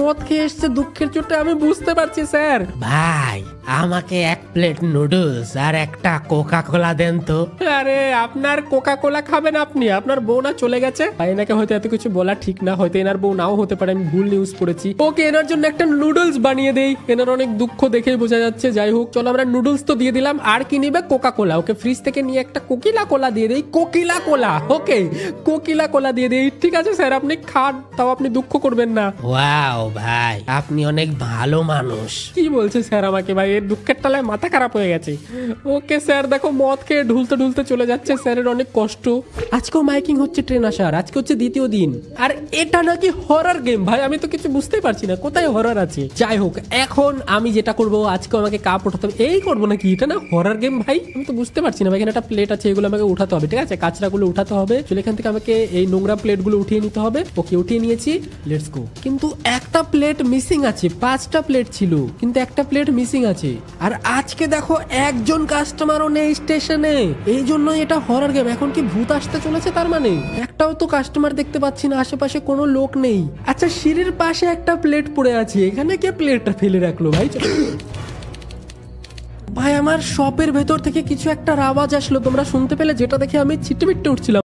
মদ খেয়ে এসছে দুঃখের চোটে, আমি বুঝতে পারছি স্যার। ভাই আমাকে 1 প্লেট নুডলস আর একটা কোকা কোলা দেন তো। আরে আপনার কোকা কোলা খাবেন আপনি? আপনার বউ না চলে গেছে। ভাই এনাকে হয়তো এত কিছু বলা ঠিক না, হয়তো এনার বউ নাও হতে পারে, আমি ভুল নিউজ পড়েছি। ওকে, এনার জন্য একটা নুডলস বানিয়ে দেই, এনার অনেক দুঃখ দেখেই বোঝা যাচ্ছে। যাই হোক, চলো আমরা নুডলস তো দিয়ে দিলাম, আর কি নিবে? কোকা কোলা। ওকে, ফ্রিজ থেকে নিয়ে একটা কোকিলা কোলা দিয়ে দেই। কোকিলা কোলা, ওকে কোকিলা কোলা দিয়ে দেই। ঠিক আছে স্যার, আপনি খান, তাও আপনি দুঃখ করবেন না। ওয়াও ভাই, আপনি অনেক ভালো মানুষ। কি বলছে স্যার আমাকে? ভাই এর দুঃখের টালায় মাথা খারাপ হয়ে গেছে। ওকে স্যার, দেখো মদ খেয়ে ঢুলতে ঢুলতে চলে যাচ্ছে, স্যারের অনেক কষ্ট। আজকেও মাইকিং হচ্ছে ট্রেন আসার, আজকে হচ্ছে দ্বিতীয় দিন, আর এটা নাকি হরর গেম। ভাই আমি তো কিছু বুঝতেই পারছি না কোথায় হরর আছে। যাই হোক, এখন আমি যেটা করবো, আজকে আমাকে কাপ উঠাতে হবে। এই করবো নাকি? এটা না হরর গেম ভাই, আমি তো বুঝতে পারছি না। ভাই এখানে একটা প্লেট আছে, এগুলো আমাকে উঠাতে হবে। ঠিক আছে, কাঁচরাগুলো উঠাতে হবে। চলে এখান থেকে আমাকে এই নোংরা প্লেটগুলো উঠিয়ে নিতে হবে। ওকে, উঠিয়ে নিয়েছি, লেটস গো। কিন্তু একটা প্লেট মিসিং আছে, 5টা প্লেট ছিল কিন্তু একটা প্লেট মিসিং আছে। আর আজকে দেখো একজন কাস্টমারও নেই স্টেশনে, এই জন্য এটা হরর গেম। এখন কি ভূত আসতে চলেছে? তার মানে একটাও তো কাস্টমার দেখতে পাচ্ছি না, আশেপাশে কোনো লোক নেই। আচ্ছা, সিঁড়ির পাশে একটা প্লেট পড়ে আছে, এখানে কে প্লেটটা ফেলে রাখলো? ভাই ভাই আমার শপের ভেতর থেকে কিছু একটা আওয়াজ আসলো, তোমরা শুনতে পেলে? যেটা দেখে আমি ছিটে উঠছিলাম।